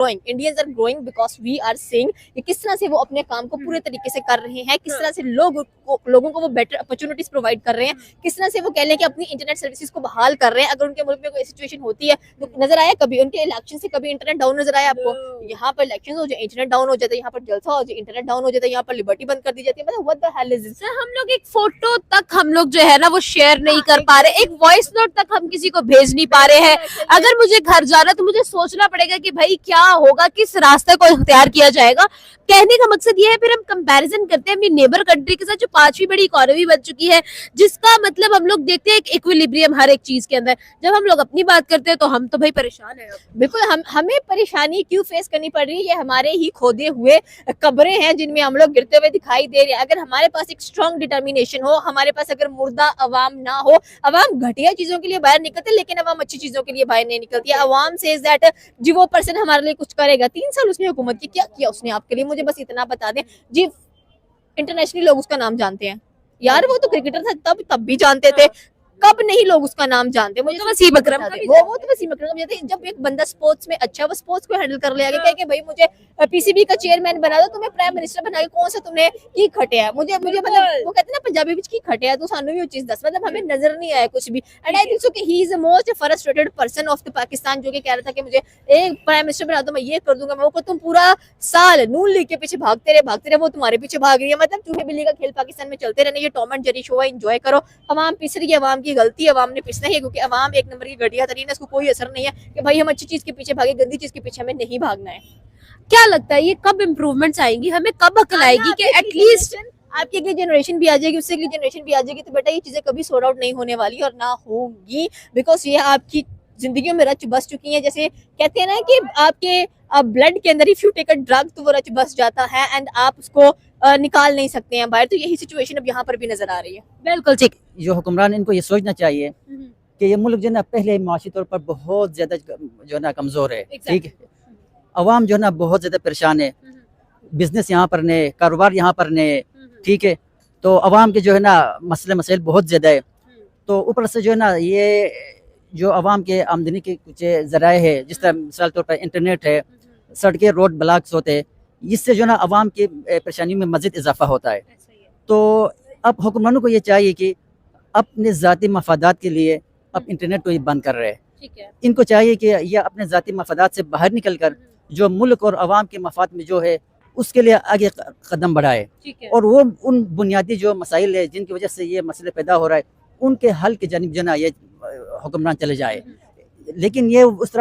Growing, Indians are growing because we are seeing कि किस तरह से वो अपने काम को पूरे तरीके से कर रहे हैं, किस तरह से लोगों को वो बेटर अपॉर्चुनिटीज प्रोवाइड कर रहे हैं, किस तरह से वो कह लें कि अपनी इंटरनेट सर्विसेज को बहाल कर रहे हैं। अगर उनके मुल्क में कोई सिचुएशन होती है तो नजर आया कभी उनके इलेक्शन से कभी इंटरनेट डाउन नजर आया आपको? यहाँ पर इलेक्शन हो जाए इंटरनेट डाउन हो जाता है, यहाँ पर जलसा हो जाए इंटरनेट डाउन हो जाता है, यहाँ पर लिबर्टी बंद कर दी जाती है। मतलब what the hell is this? Sir, हम लोग एक फोटो तक हम लोग जो है ना वो शेयर नहीं कर पा रहे, एक वॉइस नोट तक हम किसी को भेज नहीं पा रहे हैं। अगर मुझे घर जाना तो मुझे सोचना पड़ेगा कि भाई क्या होगा, किस रास्ते को इख्तियार किया जाएगा। कहने का मकसद ये है, फिर हम कंपैरिजन करते हैं अपनी नेबर कंट्री के साथ जो 5वीं बड़ी इकोनॉमी बन चुकी है, जिसका मतलब हम लोग देखते हैं एक इक्विलिब्रियम हर एक चीज के अंदर। जब हम लोग अपनी बात करते हैं तो हम तो भाई परेशान है। बिल्कुल, हमें परेशानी क्यों फेस करनी पड़ रही है? ये हमारे ही खोदे हुए कब्रें हैं जिनमें हम लोग गिरते हुए दिखाई दे रहे हैं। अगर हमारे पास एक स्ट्रॉन्ग डिटर्मिनेशन हो, हमारे पास अगर मुर्दा अवाम ना हो, अवाम घटिया चीजों के लिए बाहर निकलते लेकिन अवाम अच्छी चीजों के लिए बाहर नहीं निकलती है। अवाम सेज दैट जी वो पर्सन हमारे लिए कुछ करेगा। 3 साल उसने हुकूमत की, क्या किया उसने आपके लिए? मुझे बस इतना बता दें जी। इंटरनेशनली लोग उसका नाम जानते हैं यार, वो तो क्रिकेटर था तब भी जानते थे, कब नहीं लोग उसका नाम जानते? मुझे तो वसीम अकरम का भी वो तो वसीम अकरम जानते हैं। जब एक बंदा स्पोर्ट्स में अच्छा, वो स्पोर्ट्स को हैंडल कर ले आगे, कहे कि भाई मुझे पीसीबी का चेयरमैन बना दो, तुम्हें प्राइम मिनिस्टर बना के कौन सा तुमने की खटिया है? मुझे मतलब वो कहते हैं ना पंजाबी में की खटिया, तो सानू भी वो चीज दस, मतलब हमें नजर नहीं आया कुछ भी। एंड आई थिंक सो कि he is the most frustrated person of the Pakistan, जो कि कह रहा था कि मुझे एक प्राइम मिनिस्टर बना दो, मैं ये कर दूंगा, मैं वो। तुम पूरा साल नून लीग के पीछे भागते रहे, वो तुम्हारे पीछे भाग रही है। मतलब चूहे बिल्ली का खेल पाकिस्तान में चलते रहने, ये टॉम एंड जेरी शो है, एंजॉय करो। अवाम पिस रही है, अवाम की गलती है, अवाम ने पिसना ही है, क्योंकि अवाम एक नंबर की घटिया तरीन है। इसको कोई असर नहीं है कि भाई हम अच्छी चीज के पीछे भागे, गंदी चीज के पीछे हमें नहीं भागना है। क्या लगता है ये कब इम्प्रूवमेंट्स आएंगी, हमें कब अकल आएगी कि एटलीस्ट आपकी अगली जनरेशन भी आ जाएगी, उससे अगली जनरेशन भी आ जाएगी, तो बेटा ये चीजें कभी सॉर्ट आउट नहीं होने वाली और ना होगी, बिकॉज ये आपकी जिंदगियों में रच बस चुकी है। जैसे कहते हैं ना कि आपके ब्लड के अंदर if you take a drug तो वो रच बस जाता है एंड आप उसको निकाल नहीं सकते हैं बाहर। तो यही सिचुएशन अब यहाँ पर भी नजर आ रही है। बिल्कुल ठीक। जो हुक्मरान इनको ये सोचना चाहिए कि ये मुल्क जो है ना पहले माशी तौर पर बहुत ज़्यादा जो है ना कमज़ोर है, ठीक है। अवाम जो है ना बहुत ज़्यादा परेशान है, बिजनेस यहाँ पर ने, कारोबार यहाँ पर ने, ठीक है। तो अवाम के जो है ना मसले मसाइल बहुत ज़्यादा है। तो ऊपर से जो है ना ये जो अवाम के आमदनी के कुछ ज़राए है, जिस तरह मिसाल तौर पर इंटरनेट है, सड़कें रोड ब्लॉक्स होते हैं, इससे जो है ना अवाम की परेशानियों में मज़ीद इजाफा होता है। तो अब हुक्मरानों को ये चाहिए कि अपने ज़ाती मफादात के लिए अब इंटरनेट को ये बंद कर रहे हैं। ठीक है। इनको चाहिए कि ये अपने ज़ाती मफादात से बाहर निकल कर जो मुल्क और अवाम के मफाद में जो है उसके लिए आगे कदम बढ़ाए, और वो उन बुनियादी जो मसाइल है जिनकी वजह से ये मसले पैदा हो रहा है उनके हल की जानिब जो ना ये हुक्मरान चले जाए। लेकिन ये उस तरफ